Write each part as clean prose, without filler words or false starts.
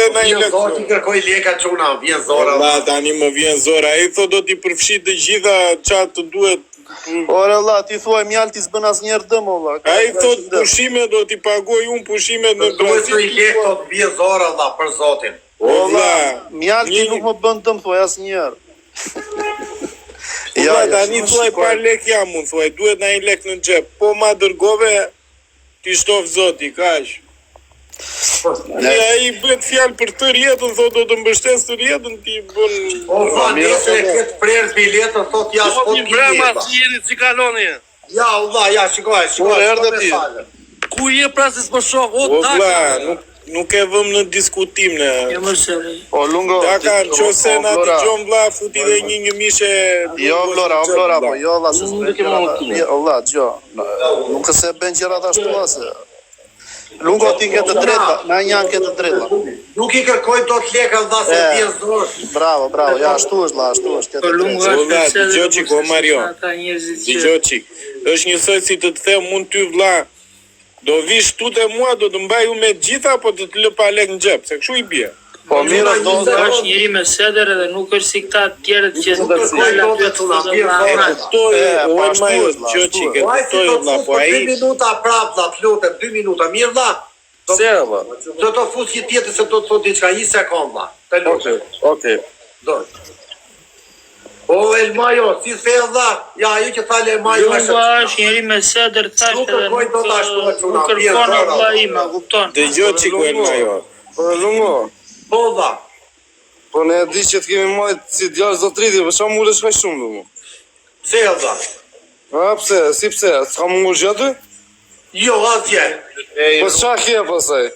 dhe na i lek. Ti kërkoj leka çuna, vjen zora. Valla tani më vjen zora. Ai thotë do t'i përfshi të gjitha çfarë të duhet. Ore valla, ti thuaj mjalti s'bën asnjëherë dëm valla. Ai thotë pushime do t'i pagoj unë pushimet në Brazil. Do i lek tot vjen zora valla për zotin. Valla, mjalti nuk më bën dëm thuaj asnjëherë. Ja, tani thuaj par lek jam unë, thuaj, duhet na i lek në xhep. Po ma dërgove, ti shtof zoti, kaq. Ai bëhet fjalë për të rjetën, thotë do të mbështes të rjetën, ti bën. O nesër e këtë prerë biletën, thotë ja s'po ti. Brama si jeni cikaloni. Ja, Allah, ja, shikoj. Erdhe ti. Ku je pra se s'po shoh, o Daka. Nuk e vëm në diskutim në. O lungo. Daka, nëse na dëgjon vlla, futi dhe një mishe. Jo Vlora, po jo valla se s'bën. Jo valla, jo. Nuk se bën gjërat ashtu as. Lungo ti ke të drejta, na janë ke të drejta. Nuk i kërkoj dot leka valla se vjen zorë. Bravo, ja ashtu është valla, ashtu është. Valla, dëgjoj ko Mario. Dëgjoj. Është njësoj si të them mund ty vlla. Do vish tu te mua, do të mbaj u me gjitha, po të lë pa lek në xhep, se kështu i bie. Po mirë, është njëri me seder edhe nuk është si këta të tjerët që të kërkojnë do të vlla. 2 minuta prapë, lutem, 2 minuta, mirë vlla. Se vlla. Do të fus një tjetër se do të thotë diçka, 1 sekond vlla. Të lutem. Okej. Do. O Elmajo, si the vlla? Ja, ajo që tha Elmajo është njëri me seder tash edhe nuk kërkon vlla ima, kupton? Dëgjoj çiko Elmajo. Po lungo. Po vlla. Po ne di që të kemi marrë si djalë zotriti, për çfarë mulesh kaq shumë lungo? Pse vlla? A pse? Si pse? S'ka mungur gjatë? Jo, asgjë. Po çfarë ke pasaj?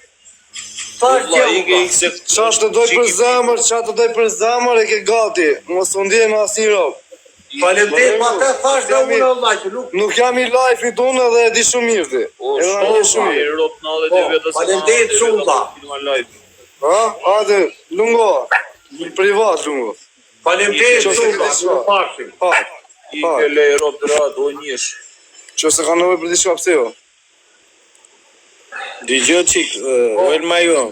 Çfarë të doj për zemër, çfarë të doj për zemër e ke gati. Mos u ndjen në asnjë rrok. Faleminderit, pa të thash dhe unë valla që nuk jam i live-it tonë dhe e di shumë mirë ti. Edhe shumë mirë. Faleminderit shumë valla. Ha? Hajde, lungo. Në privat lungo. Faleminderit shumë valla. Pa. I ke le rob drat o njësh. Ço se kanë nevojë për diçka pse jo? Dëgjoj çik, Elmajo.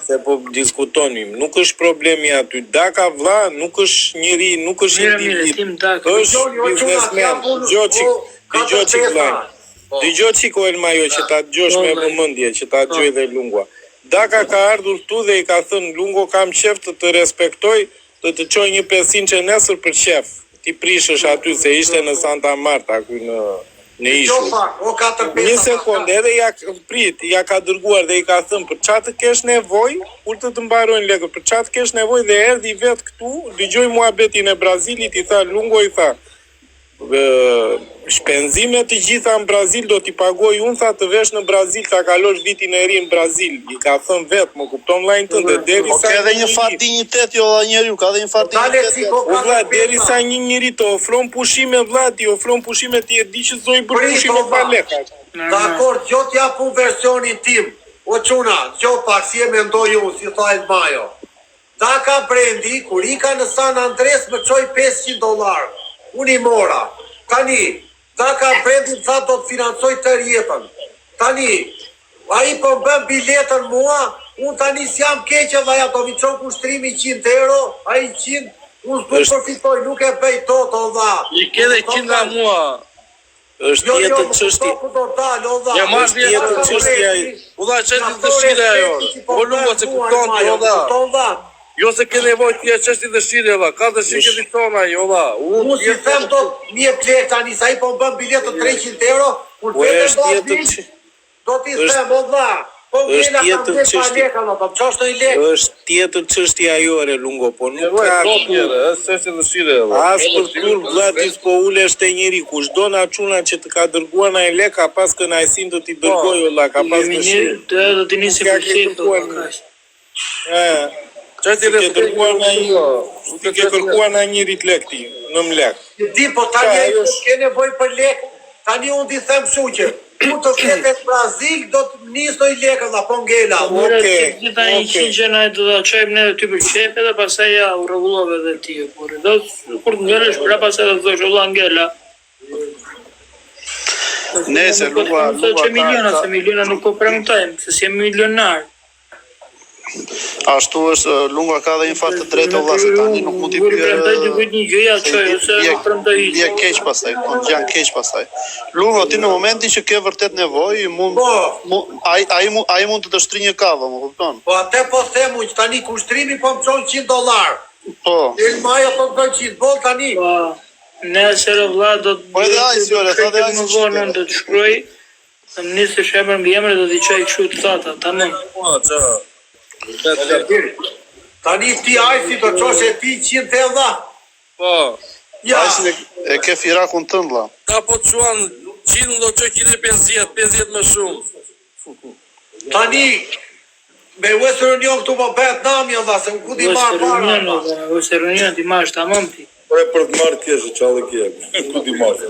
Se po diskutonim, nuk është problemi aty. Daka vlla nuk është njëri, nuk është individ. Është biznesmen. Dëgjoj çik vlla. Dëgjoj çik Elmajo që ta dëgjosh me vëmendje, që ta dëgjoj dhe Lungo. Daka ka ardhur këtu dhe i ka thënë Lungo kam qef të respektoj, të çoj një 500 nesër për qef. Ti prishësh aty se ishte në Santa Marta ku në ishull. Një sekond, edhe ja ka dërguar dhe i ka thënë për çfarë të kesh nevojë, kur të mbarojnë lekët, për çfarë të kesh nevojë dhe erdhi vet këtu, dëgjoj muhabetin e Brazilit, i tha Lungo i tha shpenzimet të gjitha në Brazil do t'i pagoj unë, tha të vesh në Brazil, ta kalosh vitin e ri në Brazil. I ka thënë vet, më kupton vllajën tënde, derisa ka edhe një fat dinjitet jo njeriu, ka edhe një fat dinjitet. Vlla, derisa një njeri të ofron pushime, vlla, ti ofron pushime ti e di që zoi bër pushime pa lekë. Dakor, jo t'ja pu versionin tim. O çuna, jo pak si e mendoj unë, si tha Elmajo. Daka Brendi, kur i ka në San Andres më çoi $500. Unë i mora. Tani, Daka Brendi tha do të financoj të rjetën. Tani, ai po bën biletën mua, unë tani s'jam keqe dhe ja do mi çon kushtrimi €100, ai 100, unë s'po përfitoj, nuk e bëj tot o dha. I ke dhe 100 nga mua. Është tjetër çështje. Ja marr tjetër çështje ai. Valla çështje dëshire ajo. Po Lungo se kupton ti valla. Jo se ke nevojë ti çështje dëshire valla. Ka dëshirë që fiton ai valla. Unë si them do një plek tani sa i po bën biletën €300, kur vetë do t'i them valla. Është tjetër çështje. Është tjetër çështje ajo re Lungo, po nuk ka çështje dëshire valla. As për kur vllati s'po ulesh te njëri kushdo na çuna që të ka dërguar na e lek ka pas kënaqësinë do t'i dërgoj valla, ka pas dëshirë. Do të nisi për çfarë të dërguar na një, ti ke kërkuar na njëri të lek ti, në mlek. Di po tani ke nevojë për lek, tani unë ti them kështu që ku të fletë në Brazil, do të nisoj lekë dhe po ngela. Okej. Gjitha 100 gjëna do të çojmë ne ty për qefe dhe pastaj ja u rregullove edhe ti. Do kur të ngelesh pra pastaj do të thosh valla ngela. Nëse miliona nuk po premtojmë, se si milionar. Ashtu është, Lunga ka dhe një fakt të drejtë vëlla se tani nuk mund t'i Kur premtoj dikujt një gjë ja çoj ose nuk premtoj hiç. bie keq pastaj, janë keq pastaj. Lunga ti në momentin që ke vërtet nevojë, ai mund të shtrinjë një kavë, më kupton? Po atë po them që tani kushtrimi po më çon $100. Po. Elmaja po të 100 boll tani. Po, nesër vëlla do të Po edhe ai si ore, thotë ai më vonë do të shkruaj. Të më nisësh emër mbi emër do t'i çoj kështu të thata, tamam. Po, ç'a. Tani ti ajsi do çosh e ti 100 euro. Po. Ja, e ke firakun tënd vëlla. Ka po çuan 100 do çoj 150, 50 më shumë. tani me Western Union këtu po bëhet nami valla, se ku di marr para. Western Union ti marrësh tamam ti. Por për të marrë kesh çallë ke. Ku di marrë.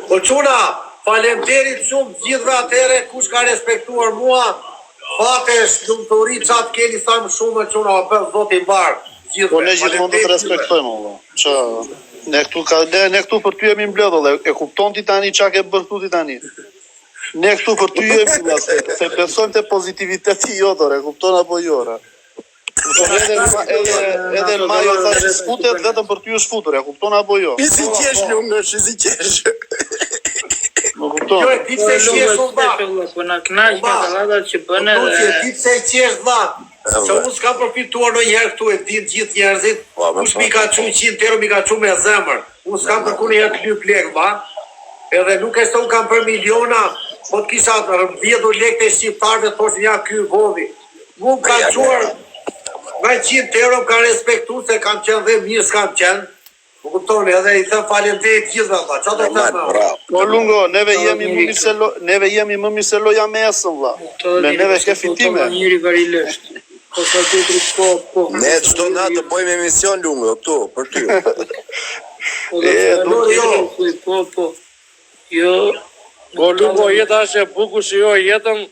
Po çuna, faleminderit shumë gjithëve atëre kush ka respektuar mua. Fatesh lumturi çat keni sa më shumë çuna o bën zoti i mbar. Po ne gjithmonë do të respektojmë valla. Ç'a ne këtu për ty jemi mbledhur dhe e kupton ti tani çka ke bërë ti tani. Ne këtu për ty jemi se besojmë te pozitiviteti jot, e kupton apo jo? Edhe Majo thash sfutet vetëm për ty është futur, e kupton apo jo? Si qesh Lunga, si qesh. Më kupton? Jo, e di pse qesh valla. Po na kënaq me dallata që bën Po ti e di pse qesh valla. Se unë s'ka përfituar ndonjëherë këtu, e din gjithë njerëzit. Kush mi ka çu 100 euro, mi ka çu me zemër. Unë s'kam për kurrë klyp lek, va. Edhe nuk e se unë kam për miliona, po të kisha vjedhur lekë të shqiptarëve, thoshin ja ky vodi. Mu ka quar nga 100 euro, ka respektu se kam qenë dhe mirë s'kam qenë. Më kuptoni, edhe i them faleminderit gjithëve valla. Çfarë do të them? Po Lungo, neve jemi më mirë se loja me esën vlla. Me neve ke fitime. Njëri vari lësht. Po sa tjetri po. Ne çdo natë të bëjmë emision Lunga këtu për ty. Po. Jo. Po Lungo jeta është e bukur si jo jetën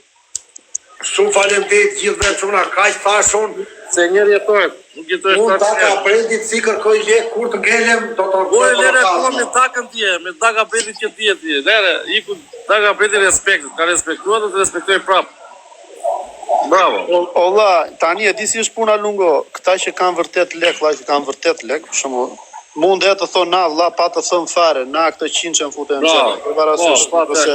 Shumë faleminderit gjithëve çuna, kaq thashun. se njëri jetojnë. Nuk jetojnë Unë taka brendit si kërkoj lek kur të ngelem, do të Bore lere kolla me takën tje, me taka brendit që tje. Lere, iku taka brendit respektit, ka respektuar dhe të respektoj prapë. Bravo. Olla, tani e di si është puna Lungo, këta që kanë vërtet lek, vllai që kanë vërtet lek, për shembull, mund e të thonë na vlla pa të thënë fare, na këtë 100 që më futen në xhep. Parasysh,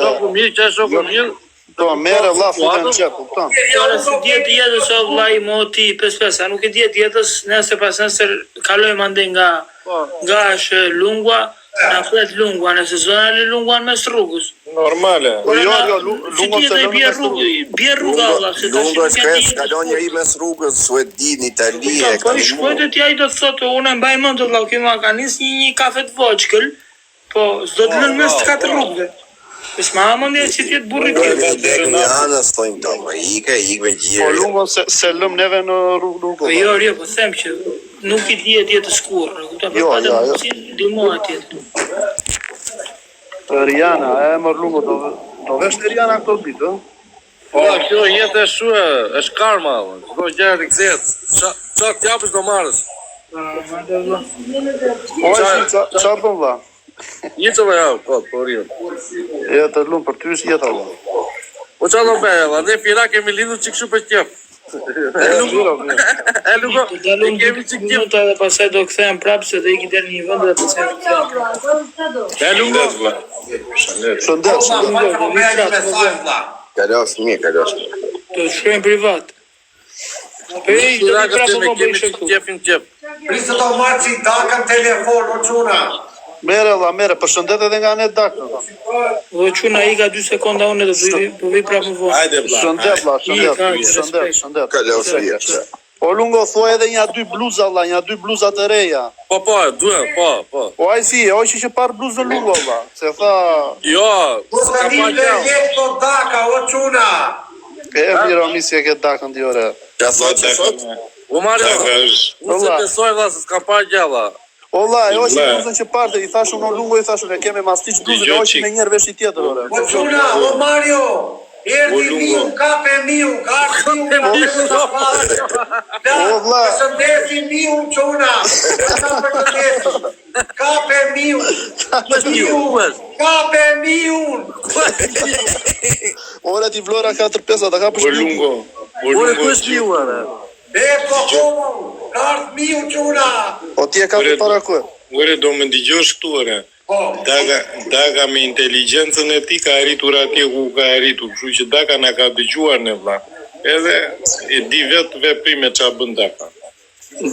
shoku mirë, që shoku mirë. Po, merë vlla futen në xhep, kupton? Tore si djetë jetës o vllai moti 5-5, a nuk e djetë jetës nëse pas nëse kalojmë ande nga është Lungua, na flet Lungua, nëse zona e Lungua në mes rrugës. Normale. Po jo, Lungo se lëmë mes rrugës. Bie rruga valla, se tash Lunga shkres, kalon njëri mes rrugës, Suedin, Itali, e po i shkojtë ti ai do të thotë unë mbaj mend të vllau këma ka nis një kafe të voçkël, po s'do të lënë mes të katër rrugëve. Pse ma mendje si ti të burrit tjetër. Në anës thonë to, ike me gjire. Po Lungo se lëm neve në rrugë Lungo. Po jo, po them që nuk i dihet jetës kurrë, kupton? Jo. Ndihmoa tjetër. Riana, e mër Lungo, do vesh në Riana këto ditë, Po, kjo jetë e shue, është karma, çdo gjë rikthehet. Ç'a t'japësh do marrësh. Po, qa bëm vlla? Jetë me ja, po rrim. E të lumë për ty është jeta vlla. Po ç'a do bëj, valla, ne fira kemi lindur çik kështu për qef. E Lungo, kemi çik qef. Edhe pastaj do kthehem prapë se do iki deri në një vend dhe pastaj do kthehem. E Lungo. Shëndet. Kalos mirë. Do të shkojmë privat. Po i Fira prapë kemi po bëj çik qefin qef. Prisë të marrë që i dakën telefon, o quna. Mere vlla, mere, përshëndet edhe nga ne dakën. O çuna i ka 2 sekonda unë do vi prapë më vonë. Hajde vlla. Shëndet. Kalos mirë. O Lungo, thua edhe një 2 bluza vlla, një 2 bluza të reja. Po, duhet, po. O ai si, o që parë bluzën Lungo vlla, se tha, Jo, Po të një dhe jetë të daka, o quna. e mira misi e ke dakën di ore. Ja thot. u marrë. Unë se besoj valla se s'ka parë gjalla. O vlla, e që bluzën që parte, i thashun o Lungo, i thashun e keme mastiç bluzën, e që me njerë vesh i tjetër ore. O quna, o Mario. Erdi miu, kape miu, kartë miu, O vlla. Shëndesi miu, quna. Kape miun. Kape miun. Ora ti Vlora 4-5 ata ka O për lungo. O Ore, lungo. ku është miu, ore? E po komo. Kart miu quna. O ti e ka për para ku? Ore, do më ndigjosh këtu, ore. Po. Daga me inteligencën e ti ka arritur atje ku ka arritur, kështu që Daka na ka dëgjuar në vlla. Edhe e di vetë veprime ç'a bën Daka.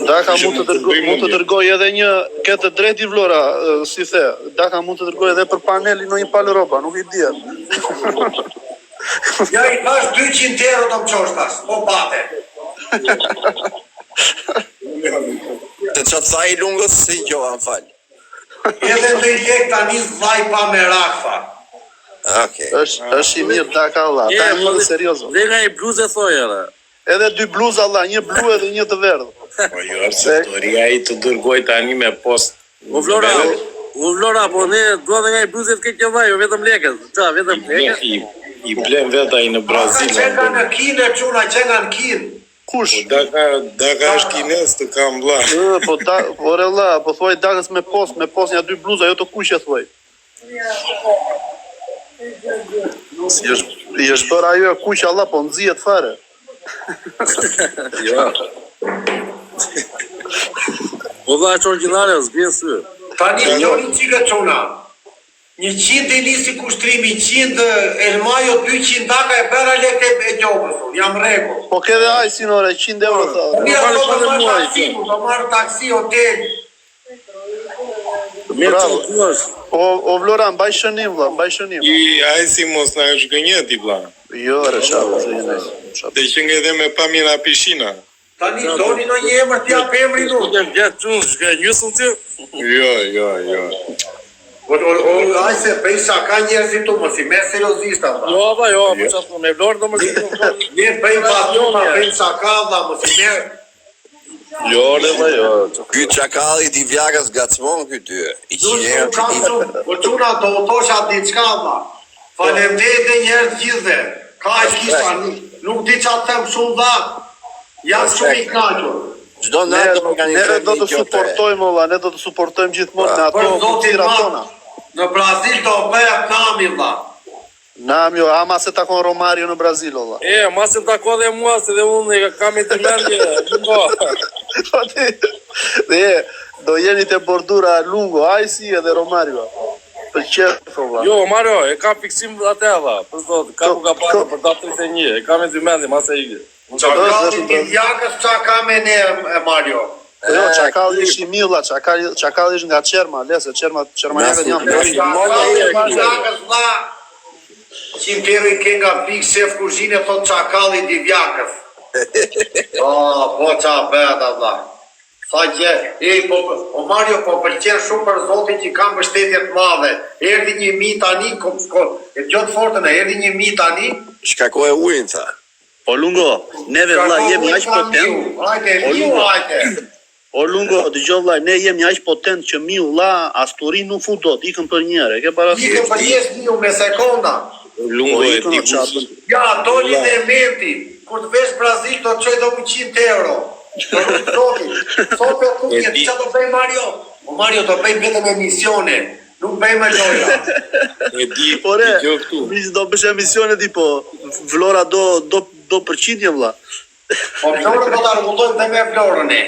Daka mund të dërgoj edhe një këtë drejti Vlora, si the. Daka mund të dërgoj edhe për paneli në një palë roba, nuk i di. Ja i pash 200 euro do më qoshtas. Po bate. Të që të thaj lungës, si kjo, më falë. Edhe të i lek tani zvaj pa me rakfa. Okej. Është i mirë Daka Allah, ta e një seriozo. Dhe nga i bluze thoj, ore. Edhe 2 bluza Allah, një blu edhe një të verdhë. Po jo, arsistoria i të dërgoj tani me post. O Vlora, po ne dua dhe nga i bluze të këtë vaj, vetëm lekës. Qa, vetëm lekës? I blen vetë ai në Brazil. Që nga në kinë e quna, që nga në kinë. Kush? Daka është kines të kam vlla. Po ore Allah, po thuaj Dakës me post një 2 bluza, jo të kush e thuaj. I është bërë ajo e kush Allah, po nëzijet fare. Jo. Po dha që originale, s'bjen sy. Tani gjoni qika quna. 100 e nisi kushtrimi, 100 Elmajo, 200 Daka e bera lek e gjobës. Jam rego. Po ke dhe ajsin ore, 100 euro tha. Mira, do marrë taksi, do marrë taksi, hotel. Mirë që të është. O Vlora, mbaj shënim vlla, mbaj shënim. Ai si mos na është gënjeti vlla. Jo, re çfarë të jeni. Të që edhe me pamjena pishina. Tani doni në një emër t'ja për emri nu. Jem gjatë qunë, shka njësën të? Jo. Aj se pej shaka njerëzit tu, mos i me seriozista. Jo, po qatë me vlorë do më shkë. Ne pej batuma, pej shaka, dha, mos i me... Jo, jo. Ky çakalli i Vjakës gacmon ky ty. I qenë Po quna do u tosha diçka, dha. Faleminderit dhe njerëz gjithve. Ka e kisha, nuk di qa të them shumë dha. Jam shumë i knaqur. çdo natë do Ne organizojmë. do të suportojmë valla, ne do të suportojmë gjithmonë me Për ato zotin tira ma, tona. në Brazil do bëjat nami, dha. Nam jo, ama se takon Romario në Brazil valla. Mas të tako dhe mua, se dhe unë kam i të mendje. Dhe do jeni te bordura Lungo, Ajsi edhe Romario. Për qef valla. Jo, Mario, e kam fiksim atë dha. Për zotë, ka ku ka pasur për datë 31, e kam i të mendje, mas e ige. Çakalli i Vjakës qa ka me ne, Mario? Jo, Çakalli ish i milla, Çakalli ish nga Çerma, lese Çermanjakët janë Çakalli i Vjakës, dha. 100 euro i ke nga pikë shef kuzhine, thot Çakalli i Vjakës. Po qa bëhet, dha. Sa që, o Mario, po pëlqen shumë për zotin që kam mbështetje të madhe. Erdi një mi tani, e gjotë fortën e erdi një mi tani. Shkakoj ujin tha. O Lungo, neve vlla jemi aq potent. O Lungo, dëgjoj vlla, ne jemi aq potent që miu vlla as turin nuk fut dot, ikën për një herë, e ke parasysh? Ikën për jes miu me sekonda. Lungo e di kush. Ja, doli dhe meti. Kur të vesh Brazil, do të qoj do 100 euro. Sot e kukje, që do bëj Mario? O Mario, do bëj vetëm emisione. Nuk bëj me loja. E di, Ore, jo këtu. mish do bësh emisione ti po. Vlora do përqitje vlla. Po Florën do të argullojmë dhe me Florën e.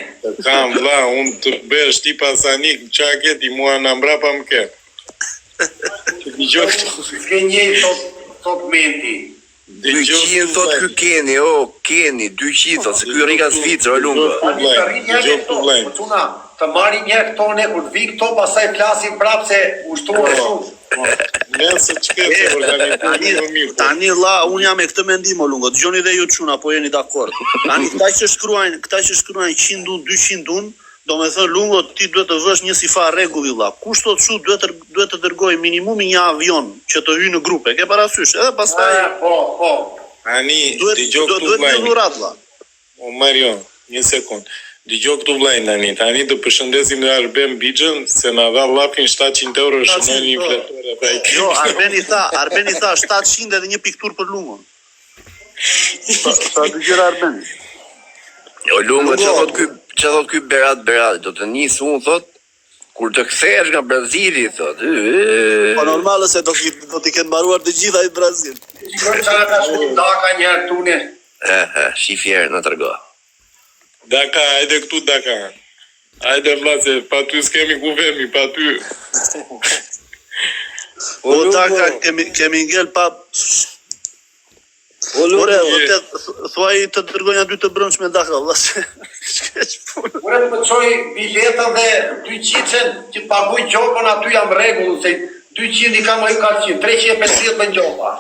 Kam vlla, unë të bësh ti pasanik, qa ke ti mua në mbrapa më ke. Dëgjoj këtu. S'ke njej thot menti. 200 thot ky Keni, Keni, 200 thot, se ky rika Zvicër, o Lungo. Dëgjoj këtu vllajnë. Quna, të marri një këto ne, kur të vi këto, pasaj flasim prapë se ushtuar shumë. Nëse çka të organizojmë më mirë. Tani vlla, un jam me këtë mendim o Lungo. Dëgjoni dhe ju çuna, po jeni dakord. Tani këta që shkruajnë 100 dun, 200 dun, do me thënë Lungo, ti duhet të vësh një sifa rregulli vlla. Kush thot kështu duhet të dërgoj minimumi një avion që të hyjë në grupe. Ke parasysh? Edhe pastaj Po. Ani, duhet dëgjoj këtu një vllajnë. dhurat vlla. O Mario, një sekund. Dëgjoj këtu vllajnë tani të përshëndesim dhe Arben Bixhën se na dha llafin 700 euro shënon një fletore pa i. Jo, Arbeni tha 700 edhe një piktur për Lungon. Sa dëgjoj Arben. O Lungo, që thot ky Berat, do të njës unë thot, Kur të kthehesh nga Brazili, thot. Po normale se do t'i kenë mbaruar të gjitha i Brazil. Shikoj çfarë ka shkuar Daka një herë tune. Shifjer në tërgo. Daka, hajde këtu Daka. Hajde vlla se pa ty s'kemi ku vemi, pa ty. Po Daka kemi ngel pa... Ore, vërtet, thuaj të dërgonja 2 të brëndshme Daka, vlla se... Ure të më qoj biletën dhe 200 që paguj gjopën aty jam regullu, se 200 i kam a ju 400, 350 në gjopa.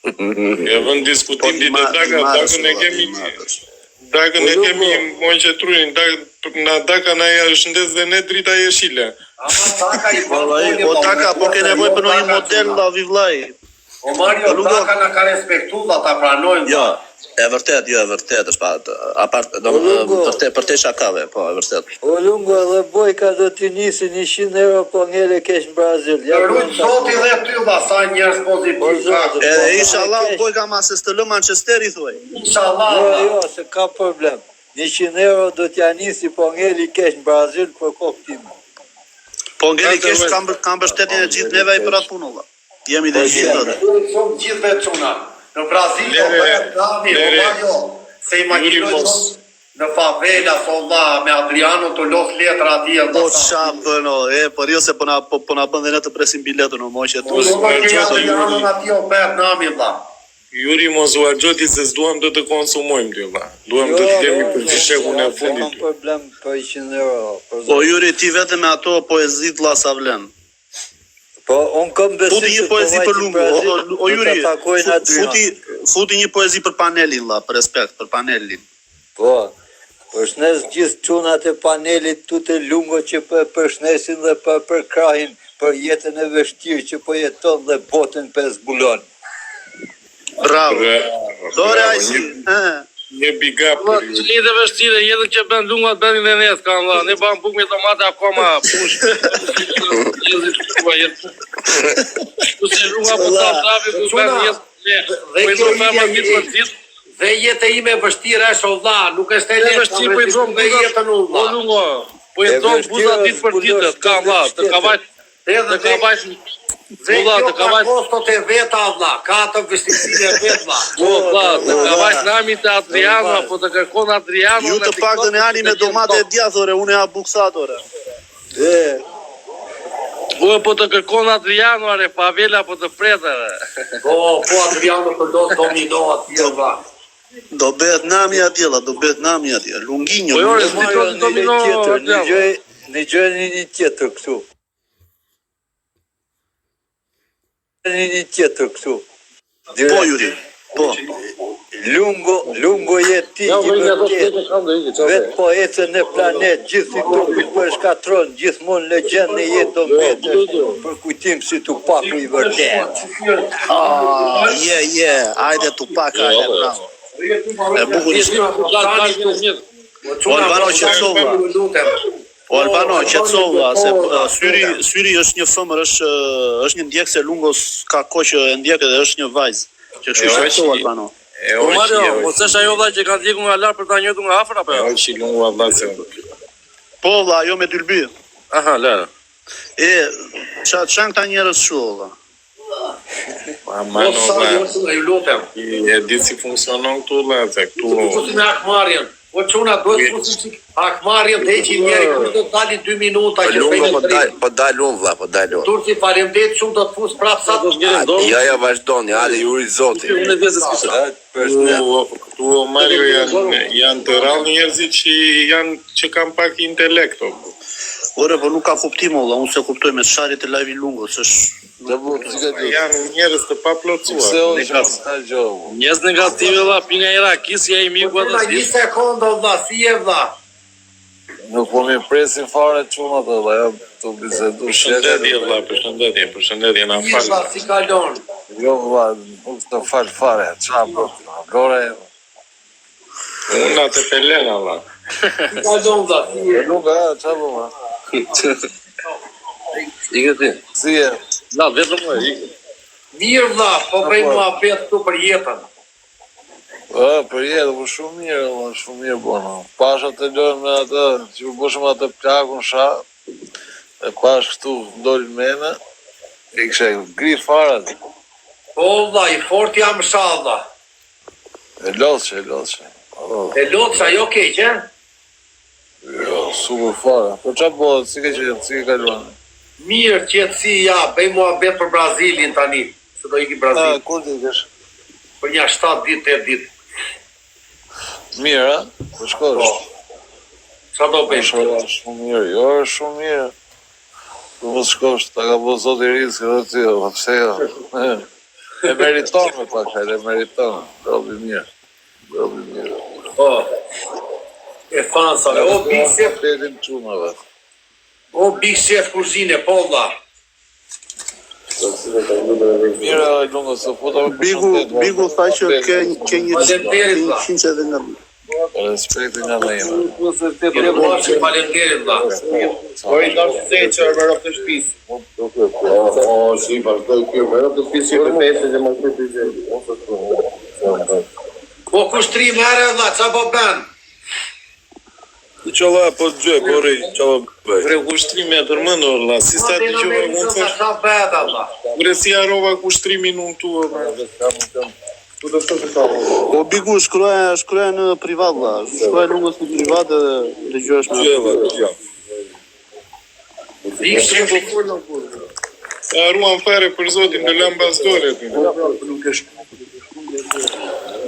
E vën diskutim ditë Daka, Dakën e kemi monqetruin, Daka na ja shëndes dhe ne drita jeshile. Po Daka, po ke nevoj për një model la vivlaj. O Mario, Daka na ka respektu dhe ta pranojmë. Jo, e vërtet, është pa, për te shakave, po, e vërtet. O Lungo, dhe Bojka do t'i nisi 100 euro po ngele kesh në Brazil. Rujtë zoti dhe tylla, sa njerës pozitiv. Edhe inshallah, Bojka ma se stë lë Manchesteri, thuaj. Inshallah. Jo, se ka problem. 100 euro do t'ja nisi po ngeli kesh në Brazil për koktim. Po ngeli kesh kam bështetin e gjithë neve i për atë punë, jemi dhe gjithë dhe. Shumë gjithë dhe quna. Në Brazil, o Mario, se imaginoj në favela, solla, me Adriano të los letra ati e Po shapë, no, por jo se po na bën dhe ne të presim biletën, no, moqe të... Po Adriano në ati o bërë nami, la. Juri mos u argjoti se s'duam të konsumojmë ty, vlla. Duam të kemi për të shekun e fundit. Kam problem për 100 euro. Po Juri, ti vetëm me ato poezit la sa vlen. Po, unë kom besim Futi një poezi për Lungo, o Juri, futi një poezi për panelin, la, për respekt, për panelin. Po, përshnes gjithë qunat e panelit tu të Lungo që përshnesin dhe për krahin, për jetën e vështirë që po jeton dhe botën për zbulon. Bravo. Dore ajsi. Një big up. Një dhe vështire, jetën që bën Lungat bënin dhe nesë, kanë dha. Ne bën buk me tomate akoma push. Tu se Lunga po ta trafi ku bën jetë. Dhe jetë ime vështira është o vlla, nuk është e lehtë. Vështirë po i bën dhe jetën u vlla. Lunga, po i thon buza ditë për ditë, ka vlla, të ka vajt. Edhe ka vajt. Dhe kjo ka kostot e veta, vlla, ka të vështirësinë e vet, vlla. Po, vlla, të ka vajt nami të Adriano, apo të kërkon Adriano. Ju të pak të ne ani me domate e djathore, unë e abuksatore. Po të kërkon Adriano, are, favela, po të pretare. Po Adriano të do domino atje, vlla. Do bëhet nami atjela, Lunginjo. Po jore, s'di të domino Adriano. Në gjëni një tjetër këtu. Një tjetër këtu. Po, Juri, po. Lungo jetë ti i vërtet. Vetë po ecën në planet, gjithë si tupit për shkatron, gjithmonë legjendë në jetë do mbetër, për kujtim si Tupaku i vërtet. Ajde Tupaka, ajde, bravo. E bukur ishte. Albano, qetësova, se syri është një fëmër, është një ndjek se Lungos ka ko që e ndjek edhe është një vajzë. Që kështu qetësova, Albano. Po Mario, po s'është ajo vlla që ka ndjekur nga lart për ta njohur nga afër apo jo? Është i Lungu valla se. Po vlla, jo me dylby. Aha, lart. Çan këta njerëz kështu vlla. Mano, e di si funksionon këtu vlla, se këtu. Me Akmarien. Po çuna duhet fusi Akmarien të heqin njëri këtu do të dalin 2 minuta që Po dalun vlla, po dalun. Turci faleminderit shumë do të fus prapë sa do Ja vazhdoni, hajde Juri zoti. Unë e di se s'kishte. Këtu Mario janë të rrallë njerëzit që kanë pak intelekto. Ore, po nuk ka kuptim valla, unë se kuptoj me sharit e live i Lungos, është janë njerëz të paplotësuar. Njerëz negative valla, pinga Irakis ja i miku atë. Një sekondë valla, si e vlla. Nuk po mi presin fare çunat valla, ja të bisedu. Përshëndetje vlla, përshëndetje na fal. Vlla, si kalon? Jo valla, nuk të fal fare, çfarë? Lore. Unë atë pelena vlla. Si kalon vlla? Nuk çfarë valla. Ikë ti. Si e? Na, vetëm më ikë. Mirë vlla, po bëj muhabet këtu për jetën. Për jetë, po shumë mirë bona. Pasha të lojmë me atë, që u bëshëm atë plakun sha, E pash këtu ndolin mene, e kështë gri farat. Po, valla, i fort jam shalla. E loqe. E lotësha, jo keq, e? Jo, super fara. Po qa bëhet, si ke kaluan? Mirë, qetësi, ja, bëj mua bet për Brazilin tani. Se do iki Brazil. Kur ti kesh? Për një 7 ditë, 8 ditë. Mirë, a? Po shkosh? Qa do bëj? Shumë mirë, jo, shumë mirë. Po mos shkosh, ta ka bo zot i rizë, këtë ty, po pse jo. E meriton me pak, e meriton. Robi mirë. Po, e fansave, o big chef, Detin qunave. o big chef kuzhine, po valla. Mirë, Lungo, se futa me Bigu tha që ke një Faleminderit, vlla. 100 edhe nga respekti nga me jema. E boqë, faleminderit, vlla. Po i ndoshtë se që me rëpë të shpisë. O, si, vazhdoj kjo, me rëpë të spisë që të pesë që më këtë të gjë. Po kushtri mere, vlla, qa po ben? Qëlla, po të gjë, po rëj, qëlla bëj. Vre kushtrimi e tërmëndor, la, si sta të gjë me mund të Qa beda, vlla. vre si arova kushtrimin unë tu, Po Bigu shkruaj në privat valla. Shkruaj Lungos në privat dhe dëgjohesh me. Big chef, Se arruan fare për zotin në lambasdore.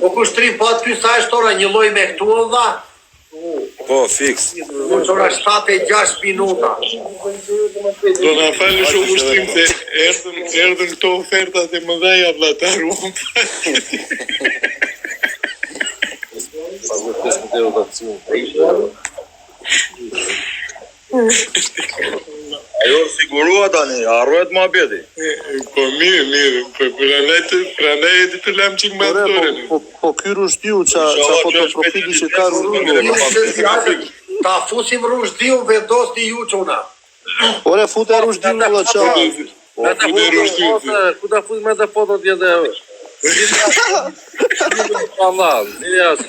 po kushtri, po aty sa është ora një loj me këtu, vlla? Po, fix. Po që ora 7:06 minuta. Do në falë shumë kushtrim se erdhën këto ofertat e mëdhaja vlla të arruan fare. Ajo sigurua tani, arruet ma beti. Po mirë, po pranaj e të lam qik mbasdore. Po ky Rushdiu qa fotoprofili që ka Rushdiu. Ta fusim Rushdiu, vendosni ju quna. Ore fute Rushdiu valla qa. Ku ta fuj me të fotot jetë e Allah, një jasë.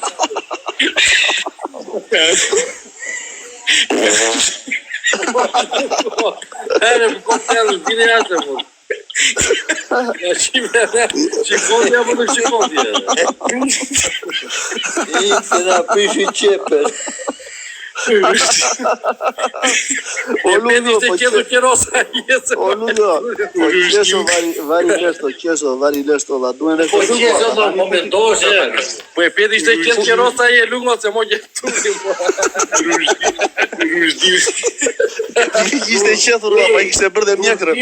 Herë, për koptelë, një jasë, mund. Ja qikondja, më në qikondja. I se na pishi qeper. O Ludo, po Qedo qerosa jetë. O Ludo, qesho vari leshto valla. Duhen Po qesho do momentosh atë. Po e peti ishte qedo qerosa e lungo se mo gjetu. Ishte qethur valla, pa i kishte bërë dhe mjekrën.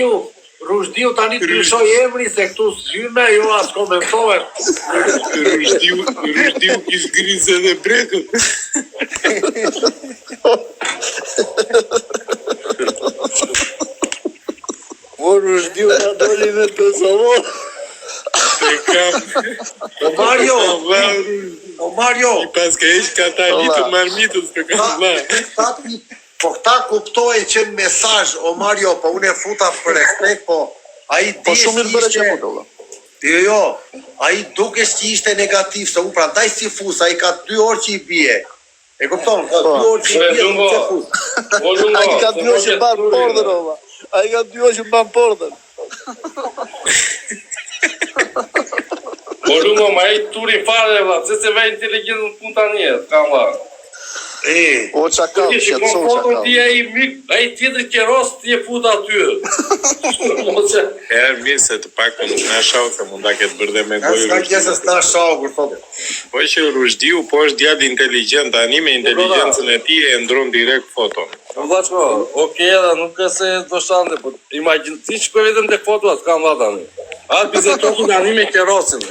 Rushdiu tani të lëshoj emri se këtu s'gjyme, jo as komentohet. Rushdiu kishë grisë edhe brekët. Po Rushdiu na doli me Kosovo. O Mario, I pas ka ish ka ta litë marmitës të kam vla. po këta kuptojnë që në mesazh, o Mario, po unë e futa për respekt, po ai Po shumë mirë bëre që foto valla. Jo, ai dukesh që ishte negativ, se unë prandaj si fus, ai ka 2 orë që i bie. E kupton? Ka 2 orë që i bie, nuk se fus. Ai ka 2 orë që mban pordën valla. Ai ka 2 orë që mban pordën. Po lungo, ma e turi fare, vla, se vej inteligentë në punë të njetë, kam vla. O qa ka, Shikon foton ti ai mik, ai tjetër qeros ti e fut aty. Mirë se të pak për nuk në shau, se mund da ketë bërde me gojë Ska gjesës na shau, kur thotë. Po që Rushdiu, po është djallë inteligent, tani me inteligencën e ti e ndron direkt foton. Vlla çko, okej, edhe nuk e se do shante, po imagjino ti shkoj vetëm tek fotot, kam vlla tani. Atë bizetokun tani me qerosin.